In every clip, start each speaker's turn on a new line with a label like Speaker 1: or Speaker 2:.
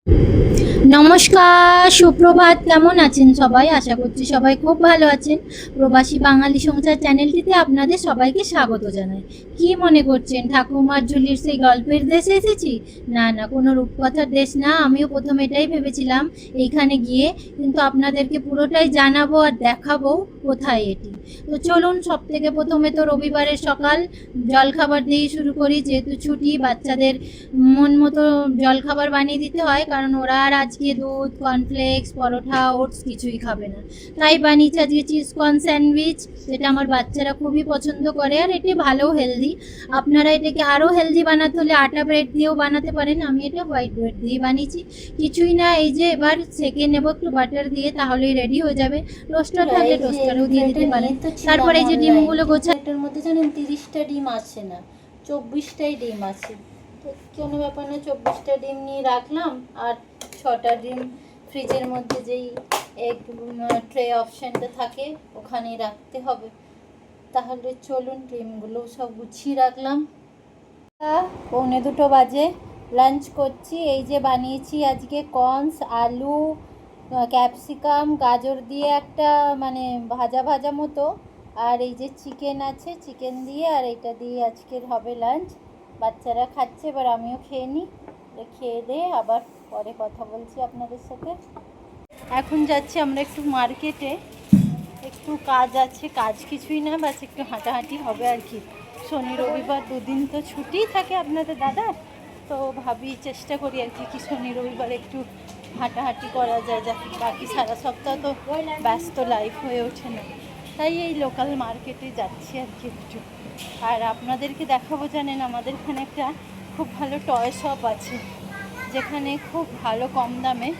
Speaker 1: নমস্কার, সুপ্রভাত। কেমন আছেন সবাই? আশা করছি সবাই খুব ভালো আছেন। প্রবাসী বাঙালি সংসার চ্যানেলটিতে আপনাদের সবাইকে স্বাগত জানাই। কি মনে করছেন ঠাকুমার ঝুলির সেই গল্পের দেশে এসেছি? না না, কোনো রূপকথার দেশ না। আমিও প্রথমে এটাই ভেবেছিলাম এইখানে গিয়ে, কিন্তু আপনাদেরকে পুরোটাই জানাবো আর দেখাবো কোথায় এটি। তো চলুন, সব থেকে প্রথমে তো রবিবারের সকাল জলখাবার দিয়ে শুরু করি। যেহেতু ছুটি, বাচ্চাদের মন মতো জলখাবার বানিয়ে দিতে হয়, কারণ ওরা আর আজকে দুধ, কর্নফ্লেক্স, পরোটা, ওটস কিছুই খাবে না। তাই বানিয়েছি আজকে চিজ কর্ন স্যান্ডউইচ, যেটা আমার বাচ্চারা খুবই পছন্দ করে, আর এটি ভালো হেলদি। আপনারা এটাকে আরও হেলদি বানাতে হলে আটা ব্রেড দিয়েও বানাতে পারেন। আমি এটা হোয়াইট ব্রেড দিয়ে বানিয়েছি। কিছুই না, এই যে এবার সেকে নেব একটু বাটার দিয়ে, তাহলেই রেডি হয়ে যাবে। টোস্টার থাকলে টোস্টারও দিয়ে দিতে পারেন। তারপরে এই যে ডিমগুলো গোছা,
Speaker 2: এটার মধ্যে জানেন 30টা ডিম আসে না, 24টাই ডিম আছে। তো কোনো ব্যাপার না, 24টা ডিম নিয়ে রাখলাম, আর 6টা ডিম ফ্রিজের মধ্যে যেই এগ ট্রে অপশানটা থাকে ওখানেই রাখতে হবে। তাহলে চলুন, ডিমগুলো সব গুছিয়ে রাখলাম। 1:45 বাজে, লাঞ্চ করছি। এই যে বানিয়েছি আজকে কর্নস, আলু, ক্যাপসিকাম, গাজর দিয়ে একটা মানে ভাজা ভাজা মতো, আর এই যে চিকেন আছে, চিকেন দিয়ে, আর এটা দিয়ে আজকের হবে লাঞ্চ। বাচ্চারা খাচ্ছে, এবার আমিও খেয়ে নিই। খেয়ে দিয়ে আবার পরে কথা বলছি আপনাদের সাথে। এখন যাচ্ছি আমরা একটু মার্কেটে, একটু কাজ আছে। কাজ কিছুই না, বাস একটু হাঁটাহাঁটি হবে আর কি। শনি রবিবার দুদিন তো ছুটি থাকে আপনাদের দাদা, তো ভাবি চেষ্টা করি আর কি শনি রবিবার একটু হাঁটাহাঁটি করা যায়, যাতে বাকি সারা সপ্তাহ তো ব্যস্ত লাইফ হয়ে ওঠে না। তাই এই লোকাল মার্কেটে যাচ্ছি আর কি একটু। আর আপনাদেরকে দেখাবো, জানেন আমাদের এখানে একটা খুব ভালো টয় শপ আছে, যেখানে খুব ভালো কম দামে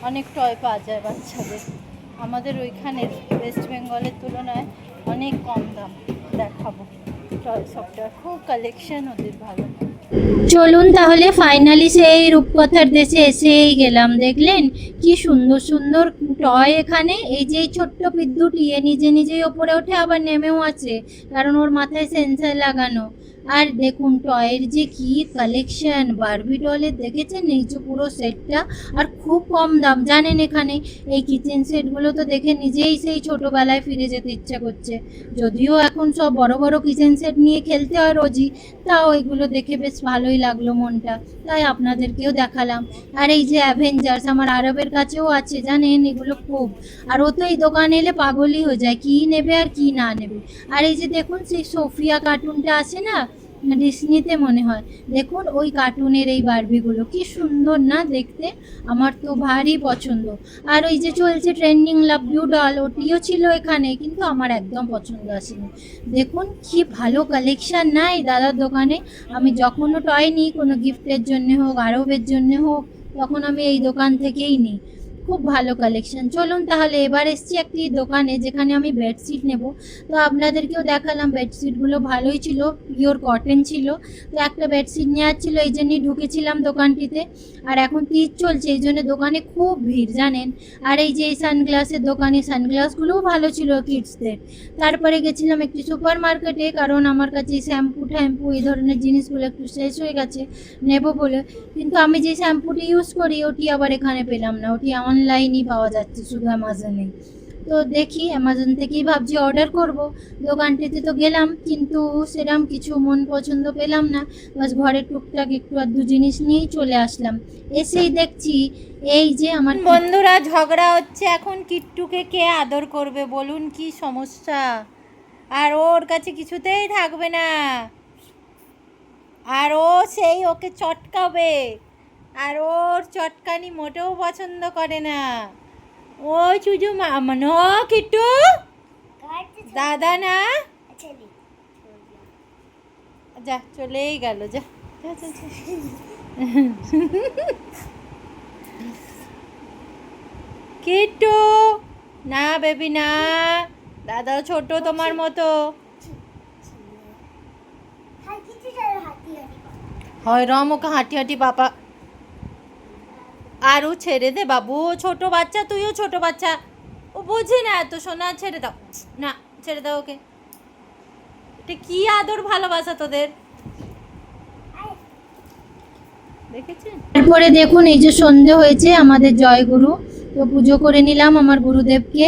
Speaker 2: অনেক টয় পাওয়া যায় বাচ্চাদের। আমাদের ওইখানে ওয়েস্ট বেঙ্গলের তুলনায় অনেক কম দাম। দেখাবো টয় শপটা, খুব কালেকশন ওদের ভালো।
Speaker 1: চলুন তাহলে ফাইনালি সেই রূপকথার দেশে এসেই গেলাম। দেখলেন কি সুন্দর সুন্দর টয় এখানে। এই যে ছোট্ট বিদ্যুৎ ইয়ে নিজে নিজেই ওপরে ওঠে, আবার নেমেও আছে, কারণ ওর মাথায় সেন্সার লাগানো। আর দেখুন টয়ের যে কি কালেকশন, বারবি ডলের দেখেছেন এই যে পুরো সেটটা, আর খুব কম দাম। জানেন এখানে এই কিচেন সেটগুলো তো দেখে নিজেই সেই ছোটবেলায় ফিরে যেতে ইচ্ছা করছে। যদিও এখন সব বড় বড় কিচেন সেট নিয়ে খেলতে হয় রোজই, তাও এগুলো দেখে বেশ ভালোই লাগলো মনটা, তাই আপনাদেরকেও দেখালাম। আর এই যে অ্যাভেঞ্জার্স আমার আরবের কাছেও আছে, জানেন এগুলো খুব। আর ও তো এই দোকানে এলে পাগলই হয়ে যায়, কি নেবে আর কি না নেবে। আর এই যে দেখুন সেই সোফিয়া কার্টুনটা আছে না, ডিসনিতে মনে হয়, দেখুন ওই কার্টুনের এই বারবিগুলো কি সুন্দর না দেখতে, আমার তো ভারী পছন্দ। আর ওই যে চলছে ট্রেন্ডিং লাভ ইউ ডল, ওটিও ছিল এখানে, কিন্তু আমার একদম পছন্দ আসেনি। দেখুন কি ভালো কালেকশন না এই দাদার দোকানে। আমি যখনও টয় নিই, কোনো গিফটের জন্য হোক, আরবের জন্য হোক, তখন আমি এই দোকান থেকেই নিই। খুব ভালো কালেকশন। চলুন তাহলে এবার এসছি একটি দোকানে, যেখানে আমি বেডশিট নেব। তো আপনাদেরকেও দেখালাম, বেডশিটগুলো ভালোই ছিল, পিওর কটন ছিল। তো একটা বেডশিট নেওয়ার ছিল, এই জন্যই ঢুকেছিলাম দোকানটিতে। আর এখন তীজ চলছে, এই জন্য দোকানে খুব ভিড়, জানেন। আর এই যে এই সানগ্লাসের দোকানে, সানগ্লাসগুলোও ভালো ছিল কিডসদের। তারপরে গেছিলাম একটি সুপার মার্কেটে, কারণ আমার কাছে শ্যাম্পু ট্যাম্পু এই ধরনের জিনিসগুলো একটু শেষ হয়ে গেছে, নেব বলে। কিন্তু আমি যে শ্যাম্পুটি ইউজ করি ওটি আবার এখানে পেলাম না, ওটি অনলাইনই পাওয়া যাচ্ছে, শুধু অ্যামাজনেই। তো দেখি অ্যামাজন থেকেই ভাবছি অর্ডার করব। দোকানটিতে তো গেলাম, কিন্তু সেরকম কিছু মন পছন্দ পেলাম না। বাস ঘরে টুকটাক একটু আধটু জিনিস নিয়েই চলে আসলাম। এসেই দেখছি এই যে আমার
Speaker 2: বন্ধুরা ঝগড়া হচ্ছে এখন, কিট্টুকে কে আদর করবে বলুন, কি সমস্যা। আর ওর কাছে কিছুতেই থাকবে না, আর ও সেই ওকে চটকাবে, আর ওর চটকানি মোটেও পছন্দ করে না। ও চুজু মামনো কিট্টু দাদা না, যা চলেই গেল, যা যা যা যা। কিট্টু না বেবি না, দাদা ছোট তোমার মতো হয়। রম ওকে হাঁটি হাঁটি বাবা, আরও ছেড়ে দে বাবু, ও ছোট বাচ্চা, তুইও ছোট বাচ্চা, ও বোঝে না এত। সোনা ছেড়ে দাও না, ছেড়ে দাও ওকে। এটা কি আদর ভালোবাসা তোদের। দেখেছেন?
Speaker 1: তারপরে দেখুন এই যে সন্ধে হয়েছে আমাদের জয়গুরু, তো পুজো করে নিলাম আমার গুরুদেবকে।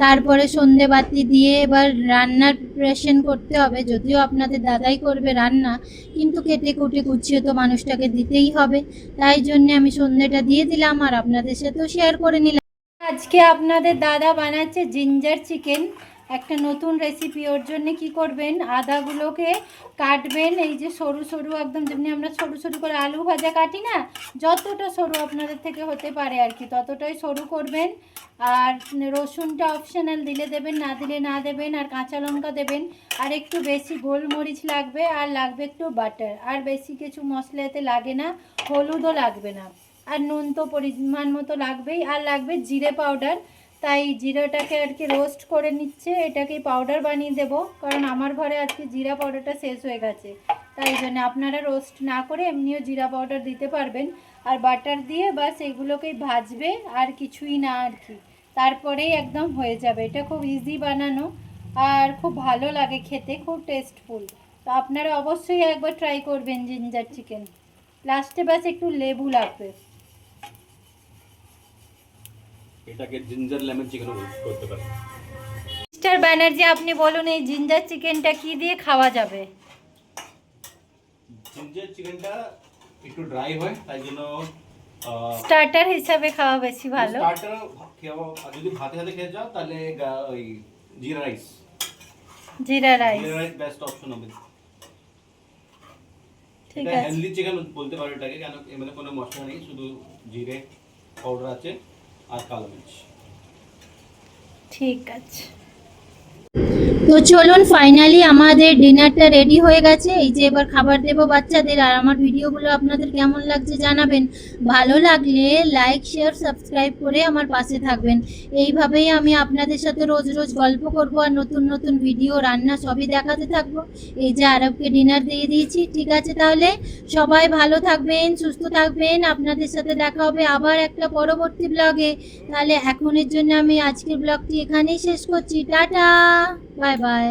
Speaker 1: তারপরে সন্ধে বাতি দিয়ে এবার রান্নার প্রিপারেশন করতে হবে, যদিও আপনাদের দাদাই করবে রান্না, কিন্তু কেটে কুটে কুচিয়ে তো মানুষটাকে দিতেই হবে, তাই জন্য আমি সন্ধেটা দিয়ে দিলাম আর আপনাদের সাথেও শেয়ার করে নিলাম। আজকে আপনাদের দাদা বানাচ্ছে জিঞ্জার চিকেন, একটা নতুন রেসিপি। ওর জন্য কি করবেন, আদাগুলোকে কাটবেন এই যে সরু সরু, একদম যেমনি আমরা সরু সরু করে আলু ভাজা কাটি না, যতটা সরু আপনাদের থেকে হতে পারে আর কি, ততটাই সরু করবেন। আর রসুনটা অপশনাল, দিলে দেবেন, না দিলে না দেবেন। আর কাঁচা লঙ্কা দেবেন, আর একটু বেশি গোলমরিচ লাগবে, আর লাগবে একটু বাটার, আর বেশি কিছু মশলা এতে লাগে না, হলুদও লাগবে না, আর নুন তো পরিমাণ মতো লাগবেই, আর লাগবে জিরে পাউডার। তাই জিরাটাকে আর কি রোস্ট করে নিচ্ছে, এটাকে পাউডার বানিয়ে দেব, কারণ আমার ঘরে আজকে জিরা পাউডারটা শেষ হয়ে গেছে, তাই জন্য আপনারা রোস্ট না করে এমনিও জিরা পাউডার দিতে পারবেন। আর বাটার দিয়ে বাস এগুলোকেই ভাজবে, আর কিছুই না আর কি, তারপরেই একদম হয়ে যাবে। এটা খুব ইজি বানানো, আর খুব ভালো লাগে খেতে, খুব টেস্টফুল। তো আপনারা অবশ্যই একবার ট্রাই করবেন জিঞ্জার চিকেন। লাস্টে বাস একটু লেবু লাগবে।
Speaker 3: এটাকে জিঞ্জার লেমন চিকেন করতে পারে।
Speaker 2: মিস্টার ব্যানার্জি, আপনি বলুন এই জিঞ্জার চিকেনটা কি দিয়ে খাওয়া যাবে?
Speaker 3: জিঞ্জার চিকেনটা একটু ড্রাই হয়, তাই জন্য
Speaker 2: স্টার্টার হিসাবে খাওয়া বেশি ভালো।
Speaker 3: স্টার্টার যদি ভাতে সাথে খেতে যাও তাহলে ওই জিরা রাইস,
Speaker 2: জিরা রাইস
Speaker 3: জিরা রাইস বেস্ট অপশন হবে।
Speaker 2: ঠিক
Speaker 3: এটা
Speaker 2: আছে,
Speaker 3: হেলদি চিকেন বলতে পারো এটাকে, কেন এর মধ্যে কোনো মশলা নেই, শুধু জিরে পাউডার আছে আর কালো মির্চ।
Speaker 2: ঠিক আছে।
Speaker 1: তো চলুন, ফাইনালি আমাদের ডিনারটা রেডি হয়ে গেছে। এই যে এবার খাবার দেবো বাচ্চাদের। আর আমার ভিডিওগুলো আপনাদের কেমন লাগছে জানাবেন, ভালো লাগলে লাইক শেয়ার সাবস্ক্রাইব করে আমার পাশে থাকবেন। এইভাবেই আমি আপনাদের সাথে রোজ রোজ গল্প করব, আর নতুন নতুন ভিডিও রান্না সবই দেখাতে থাকবো। এই যে আরবকে ডিনার দিয়ে দিয়েছি। ঠিক আছে, তাহলে সবাই ভালো থাকবেন, সুস্থ থাকবেন। আপনাদের সাথে দেখা হবে আবার একটা পরবর্তী ব্লগে। তাহলে এখনের জন্য আমি আজকের ব্লগটি এখানেই শেষ করছি। Tata, bye bye.